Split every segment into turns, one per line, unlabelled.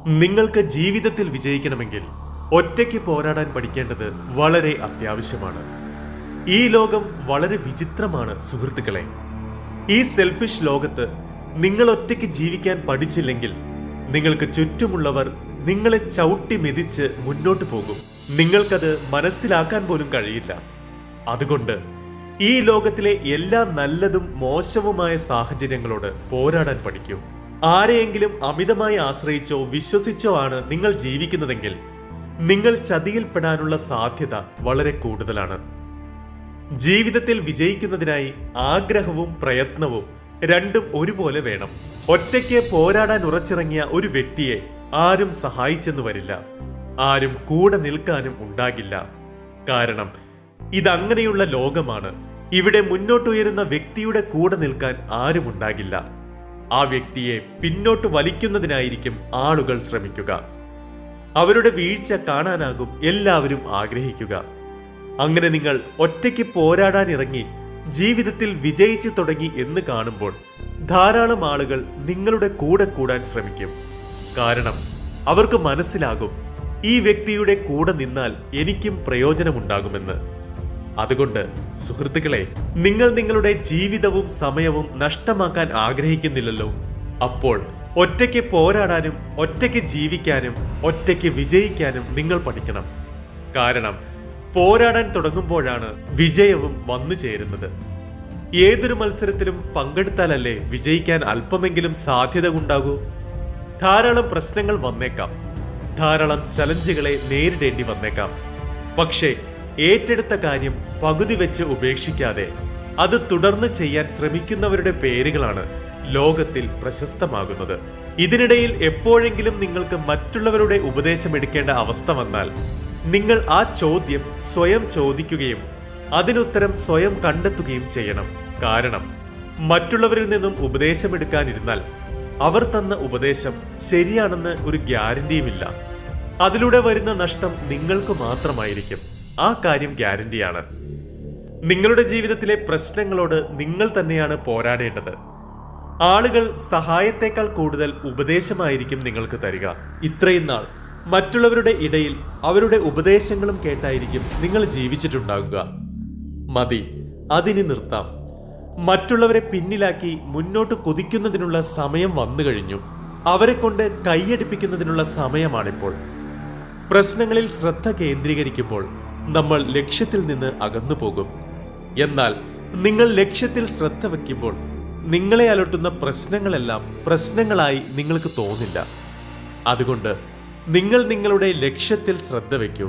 നിങ്ങൾക്ക് ജീവിതത്തിൽ വിജയിക്കണമെങ്കിൽ ഒറ്റയ്ക്ക് പോരാടാൻ പഠിക്കേണ്ടത് വളരെ അത്യാവശ്യമാണ്. ഈ ലോകം വളരെ വിചിത്രമാണ് സുഹൃത്തുക്കളെ. ഈ സെൽഫിഷ് ലോകത്ത് നിങ്ങൾ ഒറ്റയ്ക്ക് ജീവിക്കാൻ പഠിച്ചില്ലെങ്കിൽ നിങ്ങൾക്ക് ചുറ്റുമുള്ളവർ നിങ്ങളെ ചവിട്ടി മെതിച്ച് മുന്നോട്ട് പോകും. നിങ്ങൾക്കത് മനസ്സിലാക്കാൻ പോലും കഴിയില്ല. അതുകൊണ്ട് ഈ ലോകത്തിലെ എല്ലാ നല്ലതും മോശവുമായ സാഹചര്യങ്ങളോട് പോരാടാൻ പഠിക്കൂ. ആരെയെങ്കിലും അമിതമായി ആശ്രയിച്ചോ വിശ്വസിച്ചോ ആണ് നിങ്ങൾ ജീവിക്കുന്നതെങ്കിൽ നിങ്ങൾ ചതിയിൽപ്പെടാനുള്ള സാധ്യത വളരെ കൂടുതലാണ്. ജീവിതത്തിൽ വിജയിക്കുന്നതിനായി ആഗ്രഹവും പ്രയത്നവും രണ്ടും ഒരുപോലെ വേണം. ഒറ്റയ്ക്ക് പോരാടാൻ ഉറച്ചിറങ്ങിയ ഒരു വ്യക്തിയെ ആരും സഹായിച്ചെന്നു വരില്ല, ആരും കൂടെ നിൽക്കാനും ഉണ്ടാകില്ല. കാരണം ഇതങ്ങനെയുള്ള ലോകമാണ്. ഇവിടെ മുന്നോട്ടുയരുന്ന വ്യക്തിയുടെ കൂടെ നിൽക്കാൻ ആരും ഉണ്ടാകില്ല. ആ വ്യക്തിയെ പിന്നോട്ട് വലിക്കുന്നതിനായിരിക്കും ആളുകൾ ശ്രമിക്കുക. അവരുടെ വീഴ്ച കാണാനാകും എല്ലാവരും ആഗ്രഹിക്കുക. അങ്ങനെ നിങ്ങൾ ഒറ്റയ്ക്ക് പോരാടാൻ ഇറങ്ങി ജീവിതത്തിൽ വിജയിച്ചു തുടങ്ങി എന്ന് കാണുമ്പോൾ ധാരാളം ആളുകൾ നിങ്ങളുടെ കൂടെ കൂടാൻ ശ്രമിക്കും. കാരണം അവർക്ക് മനസ്സിലാകും ഈ വ്യക്തിയുടെ കൂടെ നിന്നാൽ എനിക്കും പ്രയോജനമുണ്ടാകുമെന്ന്. അതുകൊണ്ട് സുഹൃത്തുക്കളെ, നിങ്ങൾ നിങ്ങളുടെ ജീവിതവും സമയവും നഷ്ടമാക്കാൻ ആഗ്രഹിക്കുന്നില്ലല്ലോ. അപ്പോൾ ഒറ്റയ്ക്ക് പോരാടാനും ഒറ്റയ്ക്ക് ജീവിക്കാനും ഒറ്റയ്ക്ക് വിജയിക്കാനും നിങ്ങൾ പഠിക്കണം. കാരണം പോരാടാൻ തുടങ്ങുമ്പോഴാണ് വിജയവും വന്നു ചേരുന്നത്. ഏതൊരു മത്സരത്തിലും പങ്കെടുത്താലല്ലേ വിജയിക്കാൻ അല്പമെങ്കിലും സാധ്യത ഉണ്ടാകൂ. ധാരാളം പ്രശ്നങ്ങൾ വന്നേക്കാം, ധാരാളം ചലഞ്ചുകളെ നേരിടേണ്ടി വന്നേക്കാം. പക്ഷേ ഏറ്റെടുത്ത കാര്യം പകുതി വെച്ച് ഉപേക്ഷിക്കാതെ അത് തുടർന്ന് ചെയ്യാൻ ശ്രമിക്കുന്നവരുടെ പേരുകളാണ് ലോകത്തിൽ പ്രശസ്തമാകുന്നത്. ഇതിനിടയിൽ എപ്പോഴെങ്കിലും നിങ്ങൾക്ക് മറ്റുള്ളവരുടെ ഉപദേശം എടുക്കേണ്ട അവസ്ഥ വന്നാൽ നിങ്ങൾ ആ ചോദ്യം സ്വയം ചോദിക്കുകയും അതിനുത്തരം സ്വയം കണ്ടെത്തുകയും ചെയ്യണം. കാരണം മറ്റുള്ളവരിൽ നിന്നും ഉപദേശമെടുക്കാനിരുന്നാൽ അവർ തന്ന ഉപദേശം ശരിയാണെന്ന് ഒരു ഗ്യാരണ്ടിയുമില്ല. അതിലൂടെ വരുന്ന നഷ്ടം നിങ്ങൾക്ക് മാത്രമായിരിക്കും. ആ കാര്യം ഗ്യാരണ്ടിയാണ്. നിങ്ങളുടെ ജീവിതത്തിലെ പ്രശ്നങ്ങളോട് നിങ്ങൾ തന്നെയാണ് പോരാടേണ്ടത്. ആളുകൾ സഹായത്തേക്കാൾ കൂടുതൽ ഉപദേശമായിരിക്കും നിങ്ങൾക്ക് തരിക. ഇത്രയും നാൾ മറ്റുള്ളവരുടെ ഇടയിൽ അവരുടെ ഉപദേശങ്ങളും കേട്ടായിരിക്കും നിങ്ങൾ ജീവിച്ചിട്ടുണ്ടാകുക. മതി, അതിനി നിർത്താം. മറ്റുള്ളവരെ പിന്നിലാക്കി മുന്നോട്ട് കുതിക്കുന്നതിനുള്ള സമയം വന്നു കഴിഞ്ഞു. അവരെ കൊണ്ട് കൈയടിപ്പിക്കുന്നതിനുള്ള സമയമാണിപ്പോൾ. പ്രശ്നങ്ങളിൽ ശ്രദ്ധ കേന്ദ്രീകരിക്കുമ്പോൾ നമ്മൾ ലക്ഷ്യത്തിൽ നിന്ന് അകന്നു പോകും. എന്നാൽ നിങ്ങൾ ലക്ഷ്യത്തിൽ ശ്രദ്ധ വയ്ക്കുമ്പോൾ നിങ്ങളെ അലട്ടുന്ന പ്രശ്നങ്ങളെല്ലാം പ്രശ്നങ്ങളായി നിങ്ങൾക്ക് തോന്നില്ല. അതുകൊണ്ട് നിങ്ങൾ നിങ്ങളുടെ ലക്ഷ്യത്തിൽ ശ്രദ്ധ വയ്ക്കൂ.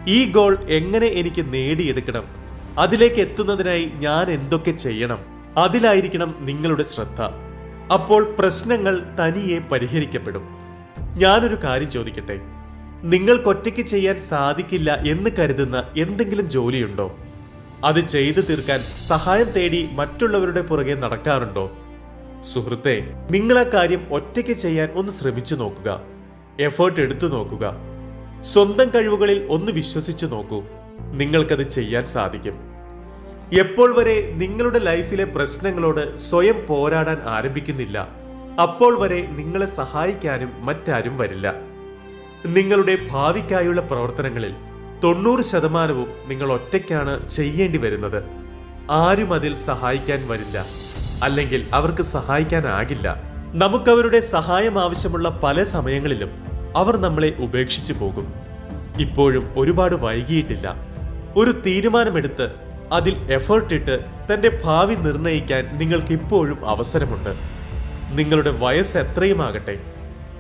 ഈ ഗോൾ എങ്ങനെ എനിക്ക് നേടിയെടുക്കണം, അതിലേക്ക് എത്തുന്നതിനായി ഞാൻ എന്തൊക്കെ ചെയ്യണം, അതിലായിരിക്കണം നിങ്ങളുടെ ശ്രദ്ധ. അപ്പോൾ പ്രശ്നങ്ങൾ തനിയെ പരിഹരിക്കപ്പെടും. ഞാനൊരു കാര്യം ചോദിക്കട്ടെ, നിങ്ങൾക്കൊറ്റയ്ക്ക് ചെയ്യാൻ സാധിക്കില്ല എന്ന് കരുതുന്ന എന്തെങ്കിലും ജോലിയുണ്ടോ? അത് ചെയ്തു തീർക്കാൻ സഹായം തേടി മറ്റുള്ളവരുടെ പുറകെ നടക്കാറുണ്ടോ? സുഹൃത്തെ, നിങ്ങൾ ആ കാര്യം ഒറ്റയ്ക്ക് ചെയ്യാൻ ഒന്ന് ശ്രമിച്ചു നോക്കുക. എഫേർട്ട് എടുത്തു നോക്കുക. സ്വന്തം കഴിവുകളിൽ ഒന്ന് വിശ്വസിച്ചു നോക്കൂ. നിങ്ങൾക്കത് ചെയ്യാൻ സാധിക്കും. എപ്പോൾ വരെ നിങ്ങളുടെ ലൈഫിലെ പ്രശ്നങ്ങളോട് സ്വയം പോരാടാൻ ആരംഭിക്കുന്നില്ല, അപ്പോൾ വരെ നിങ്ങളെ സഹായിക്കാനും മറ്റാരും വരില്ല. നിങ്ങളുടെ ഭാവിക്കായുള്ള പ്രവർത്തനങ്ങളിൽ 90% നിങ്ങൾ ഒറ്റയ്ക്കാണ് ചെയ്യേണ്ടി വരുന്നത്. ആരും അതിൽ സഹായിക്കാൻ വരില്ല, അല്ലെങ്കിൽ അവർക്ക് സഹായിക്കാനാകില്ല. നമുക്കവരുടെ സഹായം ആവശ്യമുള്ള പല സമയങ്ങളിലും അവർ നമ്മളെ ഉപേക്ഷിച്ചു പോകും. ഇപ്പോഴും ഒരുപാട് വൈകിയിട്ടില്ല. ഒരു തീരുമാനമെടുത്ത് അതിൽ എഫേർട്ട് ഇട്ട് തന്റെ ഭാവി നിർണ്ണയിക്കാൻ നിങ്ങൾക്ക് ഇപ്പോഴും അവസരമുണ്ട്. നിങ്ങളുടെ വയസ്സ് എത്രയുമാകട്ടെ,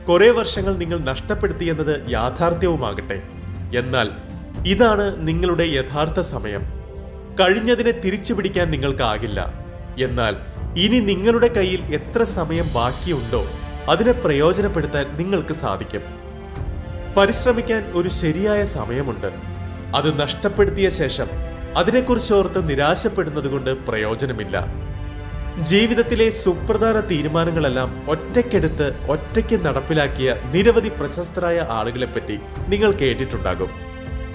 കുറെ വർഷങ്ങൾ നിങ്ങൾ നഷ്ടപ്പെടുത്തിയെന്നത് യാഥാർത്ഥ്യവുമാകട്ടെ, എന്നാൽ ഇതാണ് നിങ്ങളുടെ യഥാർത്ഥ സമയം. കഴിഞ്ഞതിനെ തിരിച്ചു പിടിക്കാൻ നിങ്ങൾക്കാകില്ല. എന്നാൽ ഇനി നിങ്ങളുടെ കയ്യിൽ എത്ര സമയം ബാക്കിയുണ്ടോ അതിനെ പ്രയോജനപ്പെടുത്താൻ നിങ്ങൾക്ക് സാധിക്കും. പരിശ്രമിക്കാൻ ഒരു ശരിയായ സമയമുണ്ട്. അത് നഷ്ടപ്പെടുത്തിയ ശേഷം അതിനെക്കുറിച്ചോർത്ത് നിരാശപ്പെടുന്നത് കൊണ്ട് പ്രയോജനമില്ല. ജീവിതത്തിലെ സുപ്രധാന തീരുമാനങ്ങളെല്ലാം ഒറ്റയ്ക്കെടുത്ത് ഒറ്റയ്ക്ക് നടപ്പിലാക്കിയ നിരവധി പ്രശസ്തരായ ആളുകളെപ്പറ്റി നിങ്ങൾ കേട്ടിട്ടുണ്ടാകും.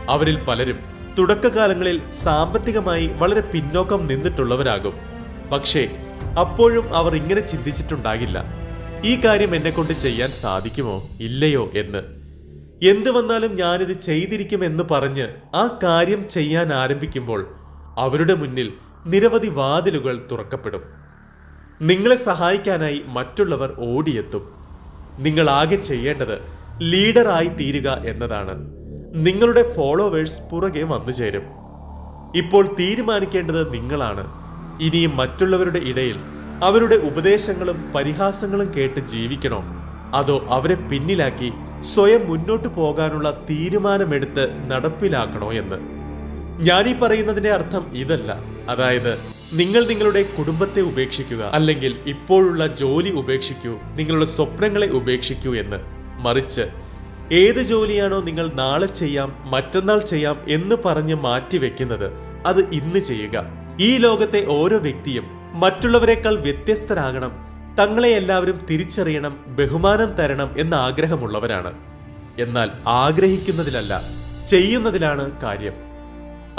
അവരിൽ പലരും തുടക്കകാലങ്ങളിൽ സാമ്പത്തികമായി വളരെ പിന്നോക്കം നിന്നിട്ടുള്ളവരാകും. പക്ഷേ അപ്പോഴും അവർ ഇങ്ങനെ ചിന്തിച്ചിട്ടുണ്ടാകില്ല, ഈ കാര്യം എന്നെ കൊണ്ട് ചെയ്യാൻ സാധിക്കുമോ ഇല്ലയോ എന്ന്. എന്തു വന്നാലും ഞാനിത് ചെയ്തിരിക്കുമെന്ന് പറഞ്ഞ് ആ കാര്യം ചെയ്യാൻ ആരംഭിക്കുമ്പോൾ അവരുടെ മുന്നിൽ നിരവധി വാതിലുകൾ തുറക്കപ്പെടും. നിങ്ങളെ സഹായിക്കാനായി മറ്റുള്ളവർ ഓടിയെത്തും. നിങ്ങൾ ആകെ ചെയ്യേണ്ടത് ലീഡറായി തീരുക എന്നതാണ്. നിങ്ങളുടെ ഫോളോവേഴ്സ് പുറകെ വന്നു ചേരും. ഇപ്പോൾ തീരുമാനിക്കേണ്ടത് നിങ്ങളാണ്. ഇനിയും മറ്റുള്ളവരുടെ ഇടയിൽ അവരുടെ ഉപദേശങ്ങളും പരിഹാസങ്ങളും കേട്ട് ജീവിക്കണോ, അതോ അവരെ പിന്നിലാക്കി സ്വയം മുന്നോട്ട് പോകാനുള്ള തീരുമാനമെടുത്ത് നടപ്പിലാക്കണോ എന്ന്. ഞാനീ പറയുന്നതിന്റെ അർത്ഥം ഇതല്ല. അതായത് നിങ്ങൾ നിങ്ങളുടെ കുടുംബത്തെ ഉപേക്ഷിക്കുക, അല്ലെങ്കിൽ ഇപ്പോഴുള്ള ജോലി ഉപേക്ഷിക്കൂ, നിങ്ങളുടെ സ്വപ്നങ്ങളെ ഉപേക്ഷിക്കൂ എന്ന്. മറിച്ച് ഏത് ജോലിയാണോ നിങ്ങൾ നാളെ ചെയ്യാം, മറ്റന്നാൾ ചെയ്യാം എന്ന് പറഞ്ഞ് മാറ്റിവെക്കുന്നത്, അത് ഇന്ന് ചെയ്യുക. ഈ ലോകത്തെ ഓരോ വ്യക്തിയും മറ്റുള്ളവരെക്കാൾ വ്യത്യസ്തരാകണം, തങ്ങളെ എല്ലാവരും തിരിച്ചറിയണം, ബഹുമാനം തരണം എന്ന ആഗ്രഹമുള്ളവരാണ്. എന്നാൽ ആഗ്രഹിക്കുന്നതിലല്ല, ചെയ്യുന്നതിലാണ് കാര്യം.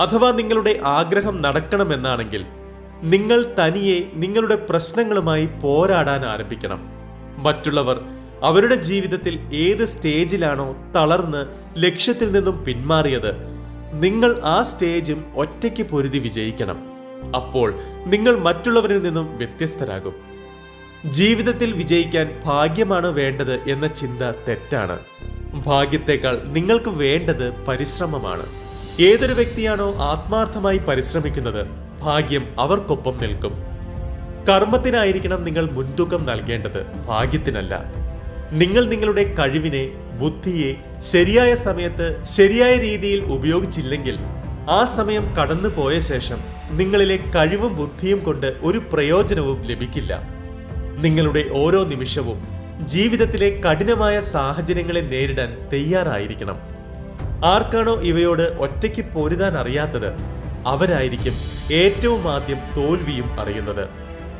അഥവാ നിങ്ങളുടെ ആഗ്രഹം നടക്കണമെന്നാണെങ്കിൽ നിങ്ങൾ തനിയെ നിങ്ങളുടെ പ്രശ്നങ്ങളുമായി പോരാടാൻ ആരംഭിക്കണം. മറ്റുള്ളവർ അവരുടെ ജീവിതത്തിൽ ഏത് സ്റ്റേജിലാണോ തളർന്ന് ലക്ഷ്യത്തിൽ നിന്നും പിന്മാറിയത്, നിങ്ങൾ ആ സ്റ്റേജും ഒറ്റയ്ക്ക് പൊരുതി വിജയിക്കണം. അപ്പോൾ നിങ്ങൾ മറ്റുള്ളവരിൽ നിന്നും വ്യത്യസ്തരാകും. ജീവിതത്തിൽ വിജയിക്കാൻ ഭാഗ്യമാണ് വേണ്ടത് എന്ന ചിന്ത തെറ്റാണ്. ഭാഗ്യത്തെക്കാൾ നിങ്ങൾക്ക് വേണ്ടത് പരിശ്രമമാണ്. ഏതൊരു വ്യക്തിയാണോ ആത്മാർത്ഥമായി പരിശ്രമിക്കുന്നത്, ഭാഗ്യം അവർക്കൊപ്പം നിൽക്കും. കർമ്മത്തിനായിരിക്കണം നിങ്ങൾ മുൻതൂക്കം നൽകേണ്ടത്, ഭാഗ്യത്തിനല്ല. നിങ്ങൾ നിങ്ങളുടെ കഴിവിനെ, ബുദ്ധിയെ ശരിയായ സമയത്ത് ശരിയായ രീതിയിൽ ഉപയോഗിച്ചില്ലെങ്കിൽ ആ സമയം കടന്നു പോയ ശേഷം നിങ്ങളിലെ കഴിവും ബുദ്ധിയും കൊണ്ട് ഒരു പ്രയോജനവും ലഭിക്കില്ല. നിങ്ങളുടെ ഓരോ നിമിഷവും ജീവിതത്തിലെ കഠിനമായ സാഹചര്യങ്ങളെ നേരിടാൻ തയ്യാറായിരിക്കണം. ആർക്കാണോ ഇവയോട് ഒറ്റയ്ക്ക് പൊരുതാൻ അറിയാത്തത്, അവരായിരിക്കും ഏറ്റവും ആദ്യം തോൽവിയും അറിയുന്നത്.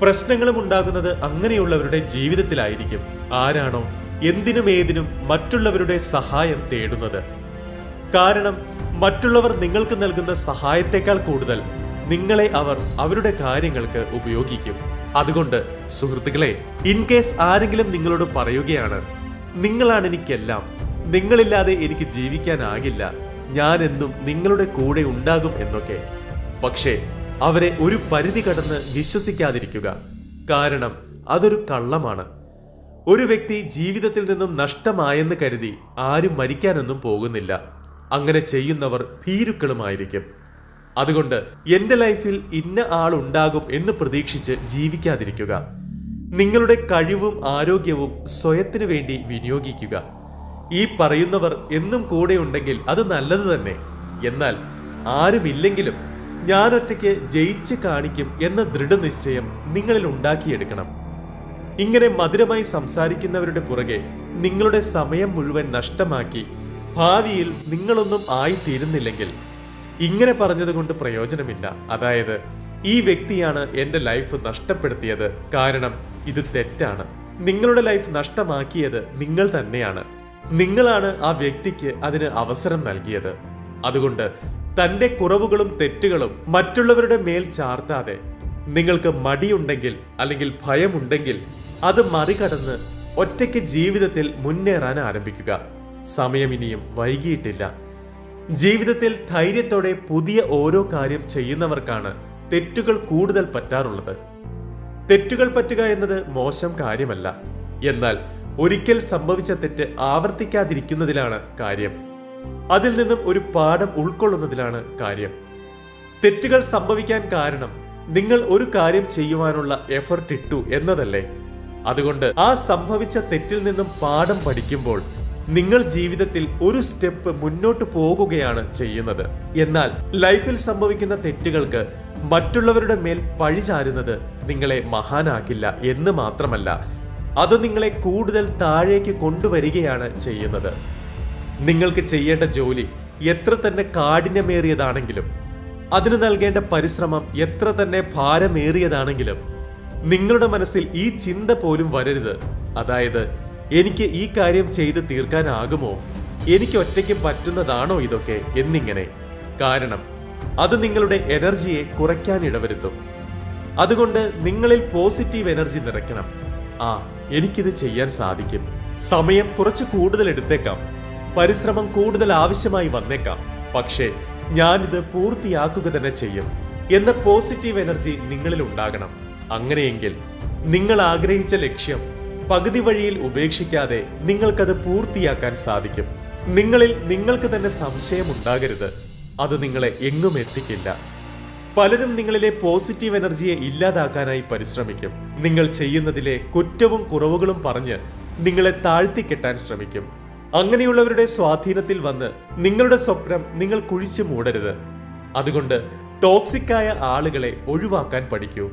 പ്രശ്നങ്ങളും ഉണ്ടാകുന്നത് അങ്ങനെയുള്ളവരുടെ ജീവിതത്തിലായിരിക്കും. ആരാണോ എന്തിനും ഏതിനും മറ്റുള്ളവരുടെ സഹായം തേടുന്നത്. കാരണം മറ്റുള്ളവർ നിങ്ങൾക്ക് നൽകുന്ന സഹായത്തെക്കാൾ കൂടുതൽ നിങ്ങളെ അവർ അവരുടെ കാര്യങ്ങൾക്ക് ഉപയോഗിക്കും. അതുകൊണ്ട് സുഹൃത്തുക്കളെ, ഇൻ കേസ് ആരെങ്കിലും നിങ്ങളോട് പറയുകയാണ്, നിങ്ങളാണ് എനിക്കെല്ലാം, നിങ്ങളില്ലാതെ എനിക്ക് ജീവിക്കാനാകില്ല, ഞാൻ എന്നും നിങ്ങളുടെ കൂടെ ഉണ്ടാകും എന്നൊക്കെ, പക്ഷേ അവരെ ഒരു പരിധി കടന്ന് വിശ്വസിക്കാതിരിക്കുക. കാരണം അതൊരു കള്ളമാണ്. ഒരു വ്യക്തി ജീവിതത്തിൽ നിന്നും നഷ്ടമായെന്ന് കരുതി ആരും മരിക്കാനൊന്നും പോകുന്നില്ല. അങ്ങനെ ചെയ്യുന്നവർ ഭീരുക്കളുമായിരിക്കും. അതുകൊണ്ട് എന്റെ ലൈഫിൽ ഇന്ന ആളുണ്ടാകും എന്ന് പ്രതീക്ഷിച്ച് ജീവിക്കാതിരിക്കുക. നിങ്ങളുടെ കഴിവും ആരോഗ്യവും സ്വയത്തിനു വേണ്ടി വിനിയോഗിക്കുക. ഈ പറയുന്നവർ എന്നും കൂടെ ഉണ്ടെങ്കിൽ അത് നല്ലത് തന്നെ. എന്നാൽ ആരുമില്ലെങ്കിലും ഞാനൊറ്റയ്ക്ക് ജയിച്ച് കാണിക്കും എന്ന ദൃഢനിശ്ചയം നിങ്ങളിൽ ഉണ്ടാക്കിയെടുക്കണം. ഇങ്ങനെ മധുരമായി സംസാരിക്കുന്നവരുടെ പുറകെ നിങ്ങളുടെ സമയം മുഴുവൻ നഷ്ടമാക്കി ഭാവിയിൽ നിങ്ങളൊന്നും ആയിത്തീരുന്നില്ലെങ്കിൽ ഇങ്ങനെ പറഞ്ഞതുകൊണ്ട് പ്രയോജനമില്ല. അതായത് ഈ വ്യക്തിയാണ് എൻ്റെ ലൈഫ് നഷ്ടപ്പെടുത്തിയത്, കാരണം ഇത് തെറ്റാണ്. നിങ്ങളുടെ ലൈഫ് നഷ്ടമാക്കിയത് നിങ്ങൾ തന്നെയാണ്. നിങ്ങളാണ് ആ വ്യക്തിക്ക് അതിന് അവസരം നൽകിയത്. അതുകൊണ്ട് തൻ്റെ കുറവുകളും തെറ്റുകളും മറ്റുള്ളവരുടെ മേൽ ചാർത്താതെ, നിങ്ങൾക്ക് മടിയുണ്ടെങ്കിൽ അല്ലെങ്കിൽ ഭയമുണ്ടെങ്കിൽ അത് മറികടന്ന് ഒറ്റയ്ക്ക് ജീവിതത്തിൽ മുന്നേറാൻ ആരംഭിക്കുക. സമയം ഇനിയും വൈകിയിട്ടില്ല. ജീവിതത്തിൽ ധൈര്യത്തോടെ പുതിയ ഓരോ കാര്യം ചെയ്യുന്നവർക്കാണ് തെറ്റുകൾ കൂടുതൽ പറ്റാറുള്ളത്. തെറ്റുകൾ പറ്റുക എന്നത് മോശം കാര്യമല്ല. എന്നാൽ ഒരിക്കൽ സംഭവിച്ച തെറ്റ് ആവർത്തിക്കാതിരിക്കുന്നതിലാണ് കാര്യം. അതിൽ നിന്നും ഒരു പാഠം ഉൾക്കൊള്ളുന്നതിലാണ് കാര്യം. തെറ്റുകൾ സംഭവിക്കാൻ കാരണം നിങ്ങൾ ഒരു കാര്യം ചെയ്യുവാനുള്ള എഫർട്ട് ഇട്ടു എന്നതല്ലേ? അതുകൊണ്ട് ആ സംഭവിച്ച തെറ്റിൽ നിന്നും പാഠം പഠിക്കുമ്പോൾ നിങ്ങൾ ജീവിതത്തിൽ ഒരു സ്റ്റെപ്പ് മുന്നോട്ട് പോകുകയാണ് ചെയ്യുന്നത്. എന്നാൽ ലൈഫിൽ സംഭവിക്കുന്ന തെറ്റുകൾക്ക് മറ്റുള്ളവരുടെ മേൽ പഴി ചാരുന്നത് നിങ്ങളെ മഹാനാക്കില്ല എന്ന് മാത്രമല്ല, അത് നിങ്ങളെ കൂടുതൽ താഴേക്ക് കൊണ്ടുവരികയാണ് ചെയ്യുന്നത്. നിങ്ങൾക്ക് ചെയ്യേണ്ട ജോലി എത്ര തന്നെ കാഠിന്യമേറിയതാണെങ്കിലും, അതിന് നൽകേണ്ട പരിശ്രമം എത്ര തന്നെ ഭാരമേറിയതാണെങ്കിലും, നിങ്ങളുടെ മനസ്സിൽ ഈ ചിന്ത പോലും വരരുത്. അതായത്, എനിക്ക് ഈ കാര്യം ചെയ്ത് തീർക്കാനാകുമോ, എനിക്ക് ഒറ്റയ്ക്ക് പറ്റുന്നതാണോ ഇതൊക്കെ എന്നിങ്ങനെ. കാരണം അത് നിങ്ങളുടെ എനർജിയെ കുറയ്ക്കാൻ ഇടവരുത്തും. അതുകൊണ്ട് നിങ്ങളിൽ പോസിറ്റീവ് എനർജി നിറയ്ക്കണം. എനിക്കിത് ചെയ്യാൻ സാധിക്കും. സമയം കുറച്ച് കൂടുതൽ എടുത്തേക്കാം, പരിശ്രമം കൂടുതൽ ആവശ്യമായി വന്നേക്കാം, പക്ഷേ ഞാനിത് പൂർത്തിയാക്കുക തന്നെ ചെയ്യും എന്ന പോസിറ്റീവ് എനർജി നിങ്ങളിൽ ഉണ്ടാകണം. അങ്ങനെയെങ്കിൽ നിങ്ങൾ ആഗ്രഹിച്ച ലക്ഷ്യം പകുതി വഴിയിൽ ഉപേക്ഷിക്കാതെ നിങ്ങൾക്കത് പൂർത്തിയാക്കാൻ സാധിക്കും. നിങ്ങളിൽ നിങ്ങൾക്ക് തന്നെ സംശയമുണ്ടാകരുത്, അത് നിങ്ങളെ എങ്ങും എത്തിക്കില്ല. പലരും നിങ്ങളിലെ പോസിറ്റീവ് എനർജിയെ ഇല്ലാതാക്കാനായി പരിശ്രമിക്കും. നിങ്ങൾ ചെയ്യുന്നതിലെ കുറ്റവും കുറവുകളും പറഞ്ഞ് നിങ്ങളെ താഴ്ത്തിക്കെട്ടാൻ ശ്രമിക്കും. അങ്ങനെയുള്ളവരുടെ സ്വാധീനത്തിൽ വന്ന് നിങ്ങളുടെ സ്വപ്നം നിങ്ങൾ കുഴിച്ചു മൂടരുത്. അതുകൊണ്ട് ടോക്സിക്കായ ആളുകളെ ഒഴിവാക്കാൻ പഠിക്കൂ.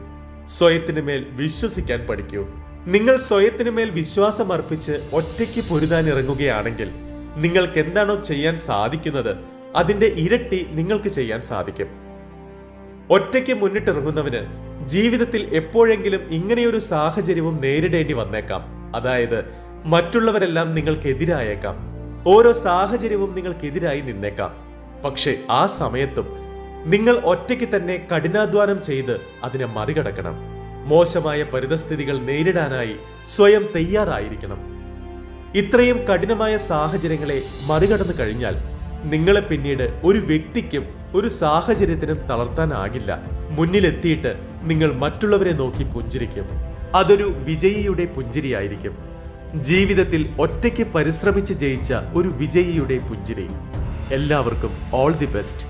സ്വയത്തിനു മേൽ വിശ്വസിക്കാൻ പഠിക്കൂ. നിങ്ങൾ സ്വയത്തിനു മേൽ വിശ്വാസം അർപ്പിച്ച് ഒറ്റയ്ക്ക് പൊരുതാൻ ഇറങ്ങുകയാണെങ്കിൽ നിങ്ങൾക്ക് എന്താണോ ചെയ്യാൻ സാധിക്കുന്നത് അതിന്റെ ഇരട്ടി നിങ്ങൾക്ക് ചെയ്യാൻ സാധിക്കും. ഒറ്റയ്ക്ക് മുന്നിട്ടിറങ്ങുന്നവന് ജീവിതത്തിൽ എപ്പോഴെങ്കിലും ഇങ്ങനെയൊരു സാഹചര്യവും നേരിടേണ്ടി വന്നേക്കാം. അതായത് മറ്റുള്ളവരെല്ലാം നിങ്ങൾക്കെതിരായേക്കാം, ഓരോ സാഹചര്യവും നിങ്ങൾക്കെതിരായി നിന്നേക്കാം. പക്ഷെ ആ സമയത്തും നിങ്ങൾ ഒറ്റയ്ക്ക് തന്നെ കഠിനാധ്വാനം ചെയ്ത് അതിനെ മറികടക്കണം. മോശമായ പരിതസ്ഥിതികൾ നേരിടാനായി സ്വയം തയ്യാറായിരിക്കണം. ഇത്രയും കഠിനമായ സാഹചര്യങ്ങളെ മറികടന്നു കഴിഞ്ഞാൽ നിങ്ങളെ പിന്നീട് ഒരു വ്യക്തിക്കും ഒരു സാഹചര്യത്തിനും തളർത്താനാകില്ല. മുന്നിലെത്തിയിട്ട് നിങ്ങൾ മറ്റുള്ളവരെ നോക്കി പുഞ്ചിരിക്കും. അതൊരു വിജയിയുടെ പുഞ്ചിരിയായിരിക്കും. ജീവിതത്തിൽ ഒറ്റയ്ക്ക് പരിശ്രമിച്ച് ജയിച്ച ഒരു വിജയിയുടെ പുഞ്ചിരി. എല്ലാവർക്കും ഓൾ ദി ബെസ്റ്റ്.